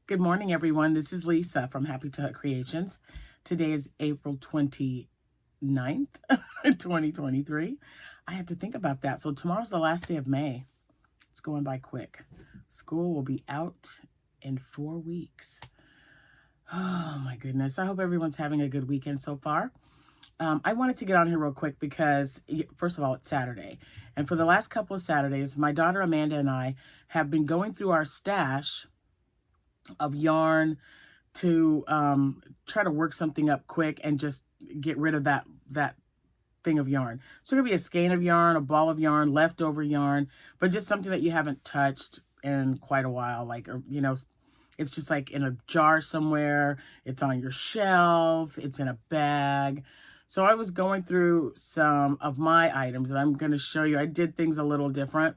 Good morning, everyone. This is Lisa from Happytohook Creations. Today is April 29th, 2023. I had to think about that. So tomorrow's the last day of May. It's going by quick. School will be out in 4 weeks. Oh, my goodness. I hope everyone's having a good weekend so far. I wanted to get on here real quick because, first of all, it's Saturday. And for the last couple of Saturdays, my daughter Amanda and I have been going through our stash of yarn to try to work something up quick and just get rid of that thing of yarn. So it could be a skein of yarn, a ball of yarn, leftover yarn, but just something that you haven't touched in quite a while. Like, or, it's just like in a jar somewhere. It's on your shelf. It's in a bag. So I was going through some of my items, and I'm going to show you. I did things a little different.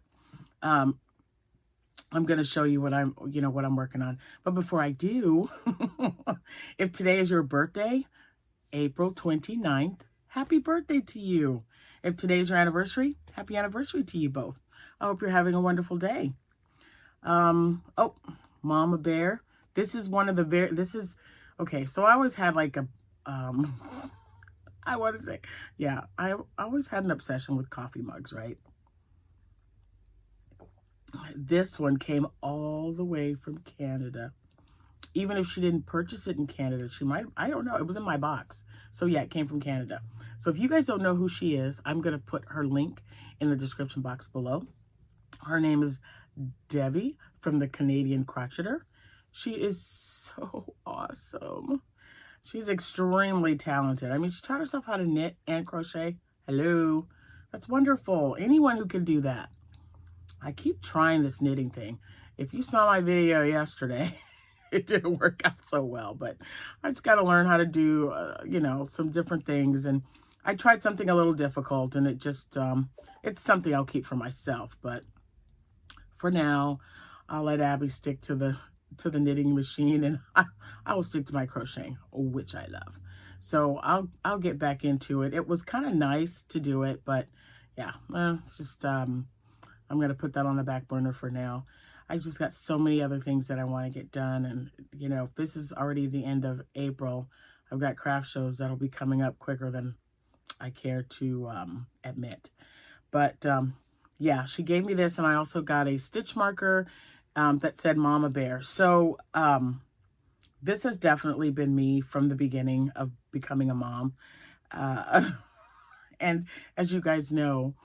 I'm going to show you what I'm working on. But before I do, if today is your birthday, April 29th, happy birthday to you. If today is your anniversary, happy anniversary to you both. I hope you're having a wonderful day. Oh, Mama Bear. This is one of the okay, so I always had like a, I want to say, yeah, I always had an obsession with coffee mugs, right? This one came all the way from Canada. Even if she didn't purchase it in Canada, she might, I don't know. It was in my box. So yeah, it came from Canada. So if you guys don't know who she is, I'm going to put her link in the description box below. Her name is Debbie from the Canadian Crocheter. She is so awesome. She's extremely talented. I mean, she taught herself how to knit and crochet. Hello. That's wonderful. Anyone who can do that. I keep trying this knitting thing. If you saw my video yesterday, it didn't work out so well, but I just got to learn how to do, some different things. And I tried something a little difficult, and it just, it's something I'll keep for myself. But for now, I'll let Abby stick to the knitting machine, and I will stick to my crocheting, which I love. So I'll get back into it. It was kind of nice to do it, but yeah, it's just, I'm going to put that on the back burner for now. I just got so many other things that I want to get done. And, if this is already the end of April, I've got craft shows that'll be coming up quicker than I care to admit. But, yeah, she gave me this, and I also got a stitch marker that said Mama Bear. So this has definitely been me from the beginning of becoming a mom. And as you guys know,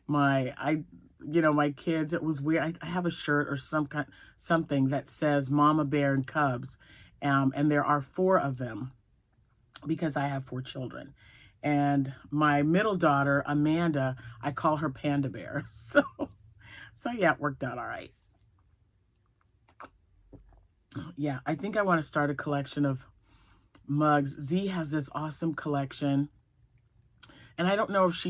my kids, it was weird. I have a shirt or something that says Mama Bear and Cubs. And there are 4 of them because I have 4 children. And my middle daughter, Amanda, I call her Panda Bear. So yeah, it worked out all right. Yeah, I think I want to start a collection of mugs. Z has this awesome collection. And I don't know if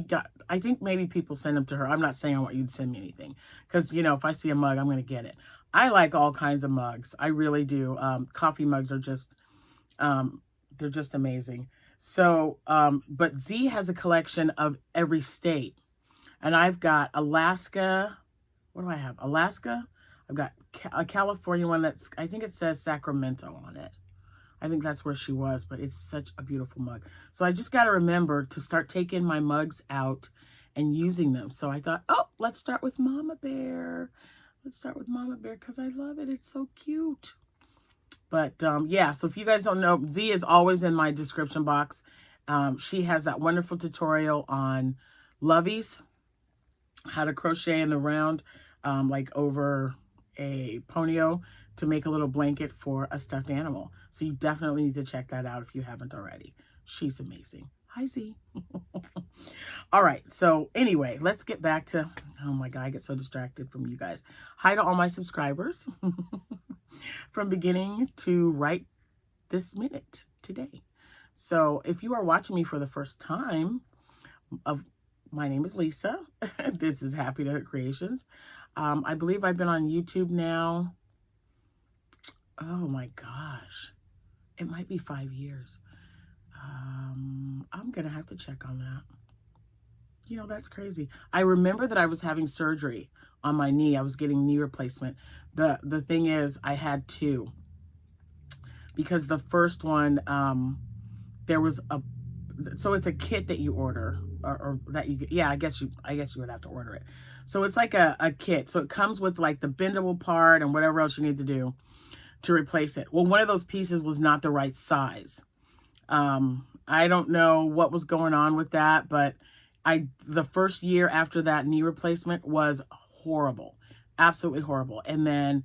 I think maybe people send them to her. I'm not saying I want you to send me anything. Because, if I see a mug, I'm going to get it. I like all kinds of mugs. I really do. Coffee mugs are just, they're just amazing. So, but Z has a collection of every state. And I've got Alaska. What do I have? Alaska. I've got a California one I think it says Sacramento on it. I think that's where she was, but it's such a beautiful mug. So I just got to remember to start taking my mugs out and using them. So I thought, oh, let's start with Mama Bear. Let's start with Mama Bear because I love it. It's so cute. But yeah, so if you guys don't know, Z is always in my description box. She has that wonderful tutorial on loveys, how to crochet in the round, like over a ponyo to make a little blanket for a stuffed animal. So you definitely need to check that out if you haven't already. She's amazing. Hi, Z. All right. So anyway, let's get back to, oh my God, I get so distracted from you guys. Hi to all my subscribers from beginning to right this minute today. So if you are watching me for the first time, my name is Lisa. This is Happytohook Creations. I believe I've been on YouTube now. Oh my gosh. It might be 5 years. I'm going to have to check on that. That's crazy. I remember that I was having surgery on my knee. I was getting knee replacement. The thing is, I had 2. because the first one, there was a, so it's a kit that you order, or that you, yeah, I guess you would have to order it. So it's like a kit. So it comes with like the bendable part and whatever else you need to do to replace it. Well, one of those pieces was not the right size. I don't know what was going on with that, but the first year after that knee replacement was horrible, absolutely horrible. And then,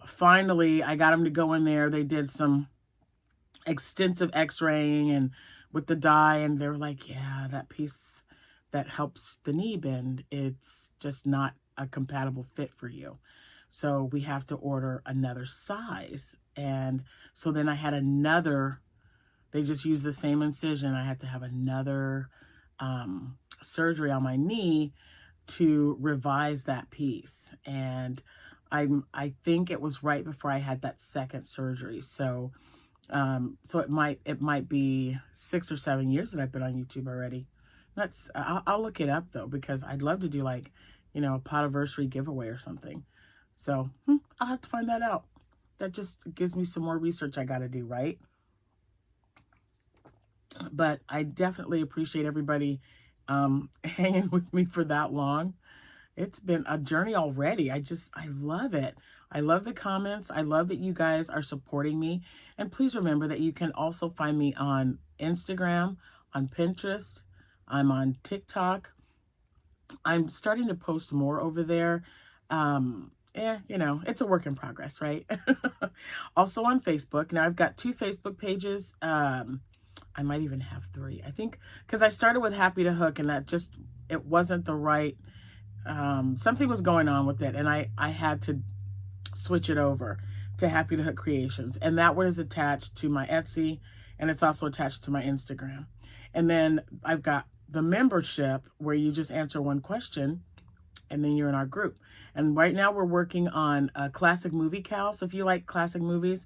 finally I got them to go in there. They did some extensive x-raying and with the dye, and they were like, yeah, that piece that helps the knee bend, it's just not a compatible fit for you. So we have to order another size. And so then I had another, they just used the same incision. I had to have another surgery on my knee to revise that piece. And I think it was right before I had that second surgery. So so it might be 6 or 7 years that I've been on YouTube already. That's, I'll look it up though, because I'd love to do like, you know, a Potiversary giveaway or something. So I'll have to find that out. That just gives me some more research I got to do, right? But I definitely appreciate everybody hanging with me for that long. It's been a journey already. I love it. I love the comments. I love that you guys are supporting me. And please remember that you can also find me on Instagram, on Pinterest. I'm on TikTok. I'm starting to post more over there. You know, it's a work in progress, right? Also on Facebook. Now I've got 2 Facebook pages. I might even have 3. I think because I started with Happytohook, and that just, it wasn't the right, something was going on with it, and I had to switch it over to Happytohook Creations. And that one is attached to my Etsy, and it's also attached to my Instagram. And then I've got the membership where you just answer one question and then you're in our group. And right now we're working on a classic movie cal. So if you like classic movies,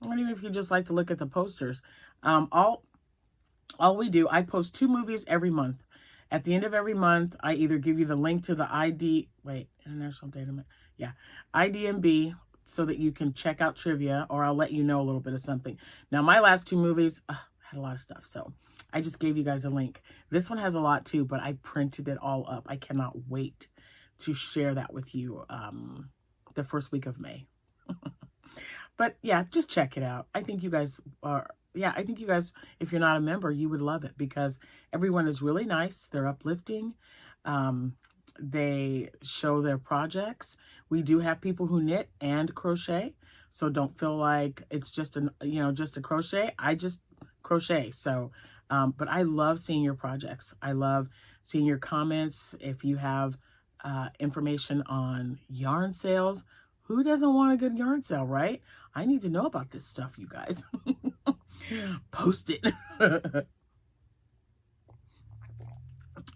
or even if you just like to look at the posters, all we do, I post 2 movies every month. At the end of every month, I either give you the link to the International Data, IDMB, so that you can check out trivia, or I'll let you know a little bit of something. Now, my last 2 movies had a lot of stuff, so I just gave you guys a link. This one has a lot too, but I printed it all up. I cannot wait to share that with you the first week of May. But yeah, just check it out. I think you guys are, I think you guys, if you're not a member, you would love it, because everyone is really nice. They're uplifting. They show their projects. We do have people who knit and crochet, so don't feel like it's just just a crochet. I just crochet. So, but I love seeing your projects. I love seeing your comments. If you have information on yarn sales, who doesn't want a good yarn sale, right? I need to know about this stuff, you guys. Post it.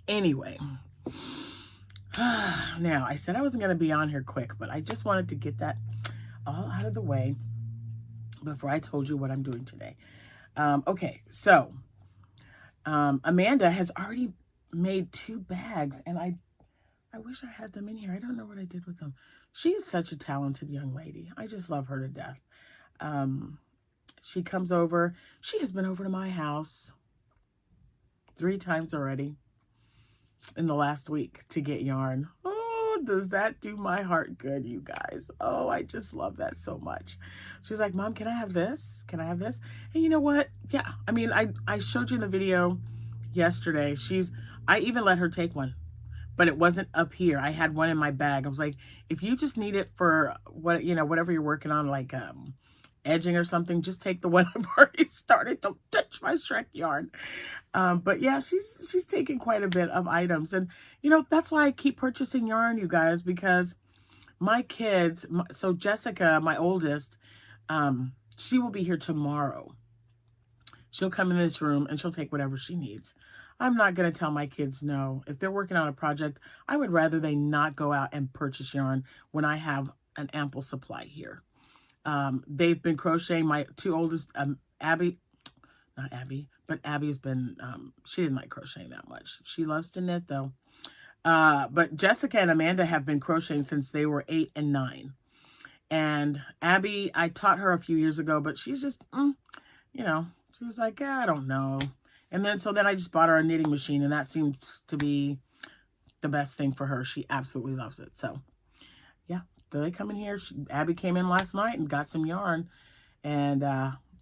Anyway, now I said I wasn't going to be on here quick, but I just wanted to get that all out of the way before I told you what I'm doing today. Okay, so Amanda has already made 2 bags, and I wish I had them in here. I don't know what I did with them. She is such a talented young lady. I just love her to death. She comes over. She has been over to my house 3 times already in the last week to get yarn. Oh, does that do my heart good, you guys? Oh, I just love that so much. She's like, Mom, can I have this? Can I have this? And you know what? Yeah, I mean, I showed you in the video yesterday. I even let her take one, but it wasn't up here. I had one in my bag. I was like, if you just need it for whatever you're working on, like edging or something, just take the one I've already started. Don't touch my Shrek yarn. But yeah, she's taken quite a bit of items, and that's why I keep purchasing yarn, you guys, because my kids, so Jessica, my oldest, she will be here tomorrow. She'll come in this room and she'll take whatever she needs. I'm not going to tell my kids no. If they're working on a project, I would rather they not go out and purchase yarn when I have an ample supply here. They've been crocheting. My 2 oldest, Abby's been, she didn't like crocheting that much. She loves to knit though. But Jessica and Amanda have been crocheting since they were 8 and 9. And Abby, I taught her a few years ago, but she's just, you know, she was like, I don't know. And then, so then I just bought her a knitting machine, and that seems to be the best thing for her. She absolutely loves it. So yeah, they come in here. Abby came in last night and got some yarn, and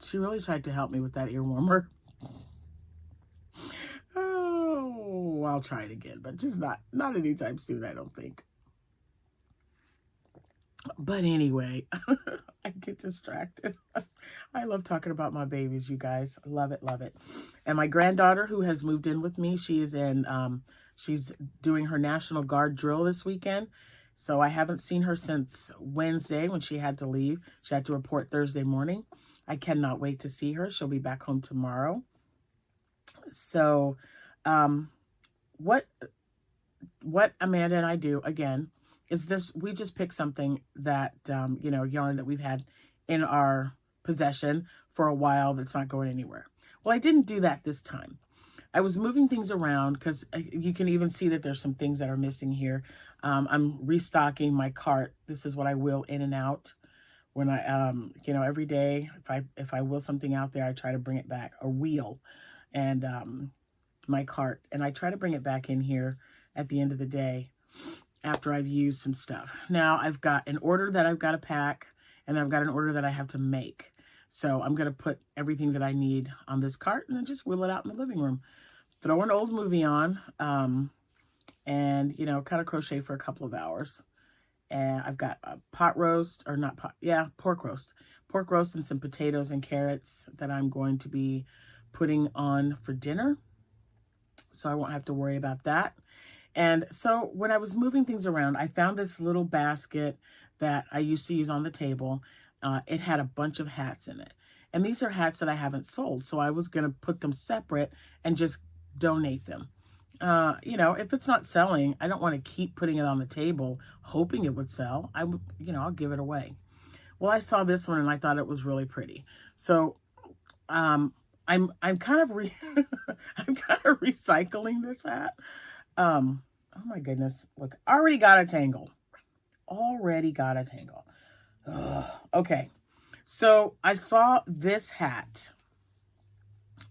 she really tried to help me with that ear warmer. Oh, I'll try it again, but just not anytime soon, I don't think. But anyway, I get distracted. I love talking about my babies, you guys. Love it, love it. And my granddaughter, who has moved in with me, she's doing her National Guard drill this weekend. So I haven't seen her since Wednesday when she had to leave. She had to report Thursday morning. I cannot wait to see her. She'll be back home tomorrow. So what Amanda and I do, again, is this: we just pick something that, you know, yarn that we've had in our possession for a while that's not going anywhere. Well, I didn't do that this time. I was moving things around because you can even see that there's some things that are missing here. I'm restocking my cart. This is what I wheel in and out when I, you know, every day, if I wheel something out there, I try to bring it back, a wheel, and my cart. And I try to bring it back in here at the end of the day after I've used some stuff. Now I've got an order that I've got to pack, and I've got an order that I have to make. So I'm going to put everything that I need on this cart and then just wheel it out in the living room. Throw an old movie on, and, you know, kind of crochet for a couple of hours. And I've got a pork roast and some potatoes and carrots that I'm going to be putting on for dinner. So I won't have to worry about that. And so when I was moving things around, I found this little basket that I used to use on the table. It had a bunch of hats in it. And these are hats that I haven't sold. So I was going to put them separate and just donate them. You know, if it's not selling, I don't want to keep putting it on the table hoping it would sell. You know, I'll give it away. Well, I saw this one and I thought it was really pretty. So I'm kind of I'm kind of recycling this hat. Oh my goodness, look, already got a tangle. Ugh. Okay, so I saw this hat.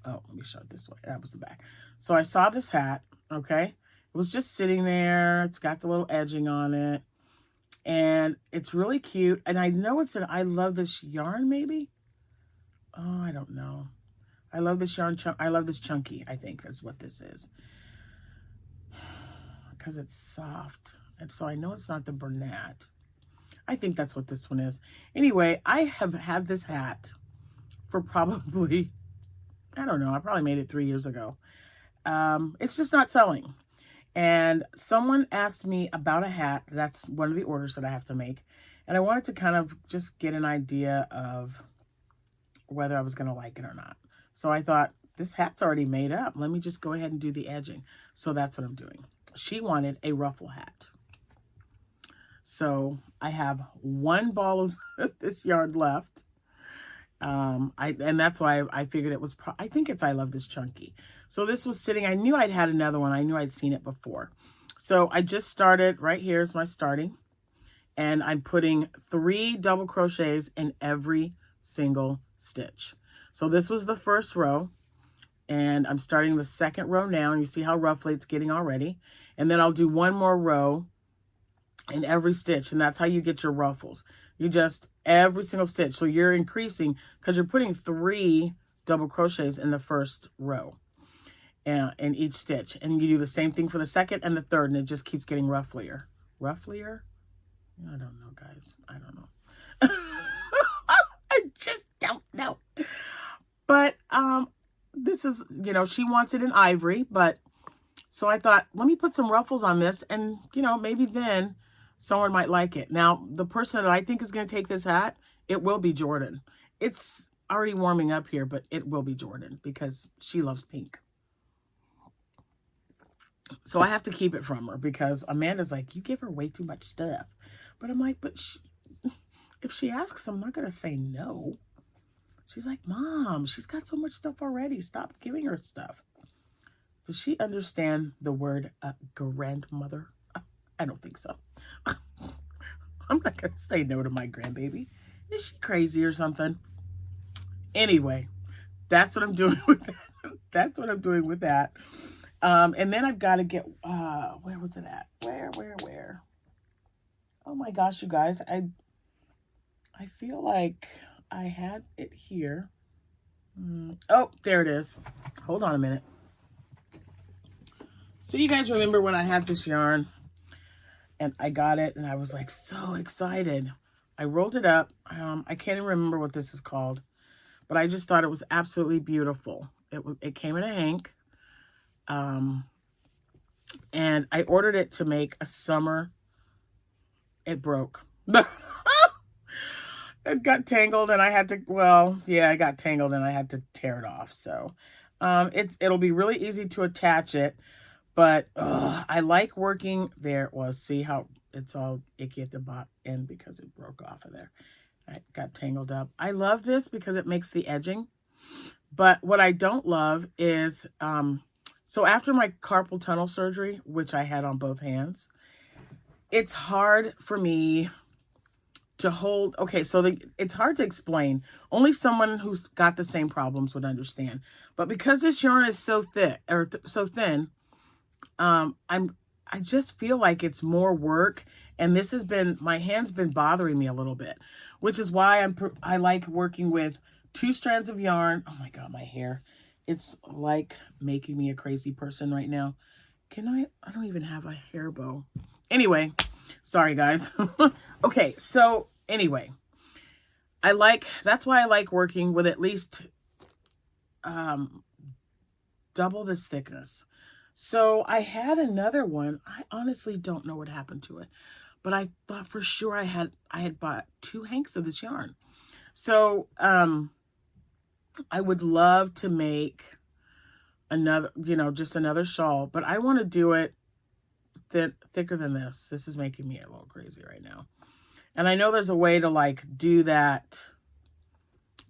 Oh, let me show it this way. That was the back. So I saw this hat, okay? It was just sitting there. It's got the little edging on it. And it's really cute. And I know it's I love this yarn, maybe? Oh, I don't know. I love this yarn. I love this chunky, I think is what this is. Because it's soft. And so I know it's not the Bernat. I think that's what this one is. Anyway, I have had this hat for probably, I don't know, I probably made it 3 years ago. It's just not selling. And someone asked me about a hat. That's one of the orders that I have to make. And I wanted to kind of just get an idea of whether I was going to like it or not. So I thought, this hat's already made up. Let me just go ahead and do the edging. So that's what I'm doing. She wanted a ruffle hat. So I have one ball of this yarn left. And that's why I figured it was, I think it's I Love This Chunky. So this was sitting, I knew I'd had another one. I knew I'd seen it before. So I just started, right here is my starting. And I'm putting 3 double crochets in every single stitch. So this was the first row. And I'm starting the second row now. And you see how roughly it's getting already. And then I'll do one more row in every stitch. And that's how you get your ruffles. You just, every single stitch. So you're increasing because you're putting 3 double crochets in the first row in each stitch. And you do the same thing for the second and the third. And it just keeps getting rufflier. Rufflier? I don't know, guys. I don't know. I just don't know. But this is, you know, she wants it in ivory. But so I thought, let me put some ruffles on this. And, you know, maybe then someone might like it. Now, the person that I think is going to take this hat, it will be Jordan. It's already warming up here, but it will be Jordan because she loves pink. So I have to keep it from her because Amanda's like, you give her way too much stuff. But I'm like, but if she asks, I'm not going to say no. She's like, Mom, she's got so much stuff already. Stop giving her stuff. Does she understand the word grandmother? I don't think so. I'm not going to say no to my grandbaby. Is she crazy or something? Anyway, that's what I'm doing with that. That's what I'm doing with that. And then I've got to get, where was it at? Where? Oh my gosh, you guys. I feel like I had it here. Oh, there it is. Hold on a minute. So you guys remember when I had this yarn and I got it and I was like so excited. I rolled it up. I can't even remember what this is called, but I just thought it was absolutely beautiful. It came in a hank. And I ordered it to make a summer. It broke. It got tangled and I had to, well, yeah, I got tangled and I had to tear it off. So it'll be really easy to attach it, but I like working, there it was. See how it's all icky at the bottom end because it broke off of there. I got tangled up. I love this because it makes the edging, but what I don't love is, so after my carpal tunnel surgery, which I had on both hands, it's hard for me to hold. Okay, so it's hard to explain. Only someone who's got the same problems would understand. But because this yarn is so thick or so thin, I just feel like it's more work, and this has been, my hand's been bothering me a little bit, which is why I like working with 2 strands of yarn. Oh my God, my hair. It's like making me a crazy person right now. I don't even have a hair bow. Anyway, sorry guys. Okay, so anyway, that's why I like working with at least double this thickness. So I had another one. I honestly don't know what happened to it, but I thought for sure I had bought 2 hanks of this yarn. So I would love to make another, just another shawl, but I want to do it thicker than this. This is making me a little crazy right now. And I know there's a way to like do that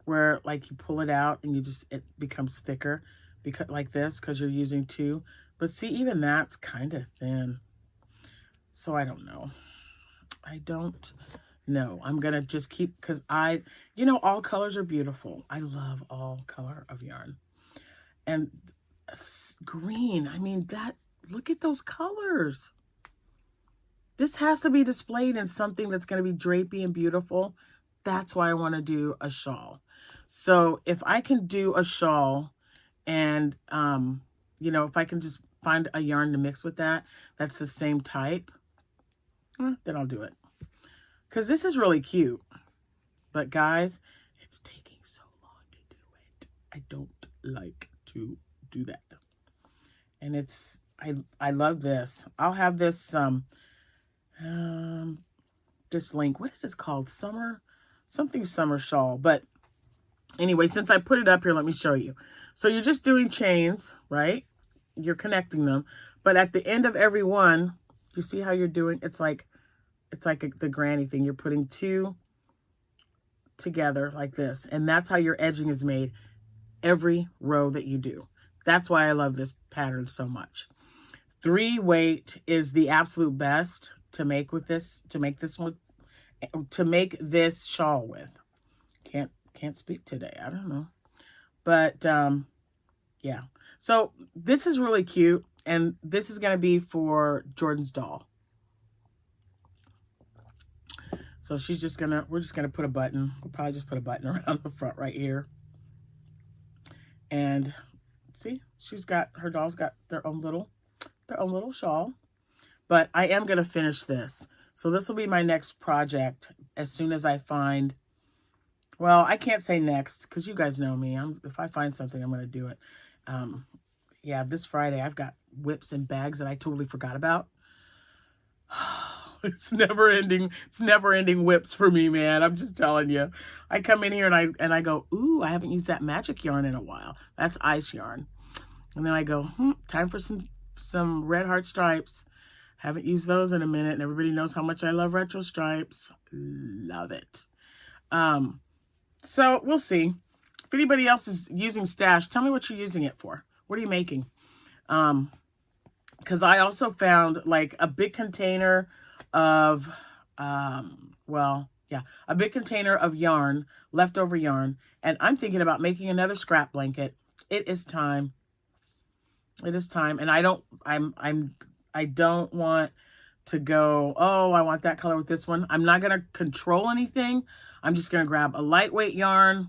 where like you pull it out and it becomes thicker because like this, because you're using 2. But see, even that's kind of thin. So I don't know. I'm going to just keep, because all colors are beautiful. I love all color of yarn. And green, I mean, look at those colors. This has to be displayed in something that's going to be drapey and beautiful. That's why I want to do a shawl. So if I can do a shawl and, if I can just find a yarn to mix with that's the same type, then I'll do it. Because this is really cute. But guys, it's taking so long to do it. I don't like to do that. And I love this. I'll have this this link. What is this called? Summer shawl. But anyway, since I put it up here, let me show you. So you're just doing chains, right? You're connecting them, but at the end of every one, you see how you're doing? It's like the granny thing. You're putting 2 together like this, and that's how your edging is made every row that you do. That's why I love this pattern so much. 3 weight is the absolute best to make with this, to make this shawl with. Can't speak today. I don't know. But yeah. So this is really cute, and this is going to be for Jordan's doll. So we're just going to put a button. We'll probably just put a button around the front right here. And see, her doll's got their own little shawl. But I am going to finish this. So this will be my next project as soon as I find, well, I can't say next because you guys know me. If I find something, I'm going to do it. Yeah, this Friday I've got whips and bags that I totally forgot about. It's never ending. It's never ending whips for me, man. I'm just telling you. I come in here and I go, ooh, I haven't used that magic yarn in a while. That's ice yarn. And then I go, time for some red heart stripes. Haven't used those in a minute, and everybody knows how much I love retro stripes. Love it. So we'll see. If anybody else is using stash, tell me what you're using it for. What are you making? Because I also found like a big container of well, yeah, a big container of yarn, leftover yarn, and I'm thinking about making another scrap blanket. It is time. It is time, and I don't want to go, oh, I want that color with this one. I'm not going to control anything. I'm just going to grab a lightweight yarn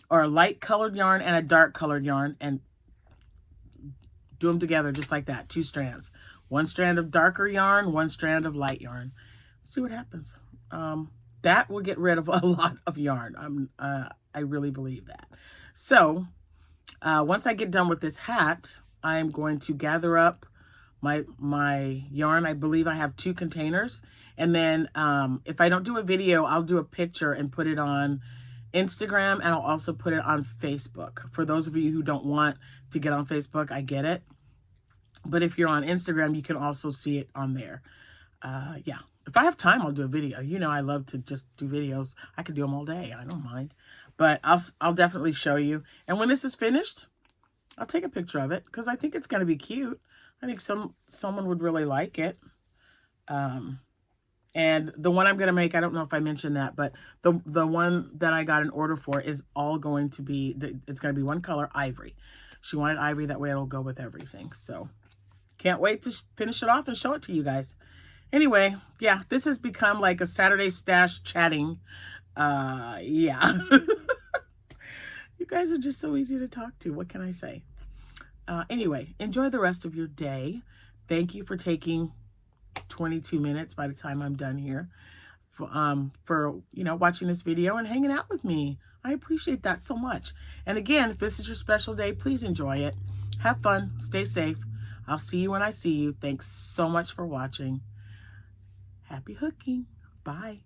or a light colored yarn and a dark colored yarn and do them together just like that. 2 strands. 1 strand of darker yarn, 1 strand of light yarn. See what happens. That will get rid of a lot of yarn. I really believe that. So once I get done with this hat, I'm going to gather up my yarn. I believe I have 2 containers. And then if I don't do a video, I'll do a picture and put it on Instagram, and I'll also put it on Facebook. For those of you who don't want to get on Facebook, I get it. But if you're on Instagram, you can also see it on there. Yeah. If I have time, I'll do a video. You know, I love to just do videos. I can do them all day. I don't mind. But I'll definitely show you. And when this is finished, I'll take a picture of it because I think it's going to be cute. I think someone would really like it. And the one I'm going to make, I don't know if I mentioned that, but the one that I got an order for is all going to be, it's going to be one color, ivory. She wanted ivory, that way it'll go with everything. So can't wait to finish it off and show it to you guys. Anyway, yeah, this has become like a Saturday stash chatting. Yeah. You guys are just so easy to talk to. What can I say? Anyway, enjoy the rest of your day. Thank you for taking 22 minutes by the time I'm done here for watching this video and hanging out with me. I appreciate that so much. And again, if this is your special day, please enjoy it. Have fun. Stay safe. I'll see you when I see you. Thanks so much for watching. Happy hooking. Bye.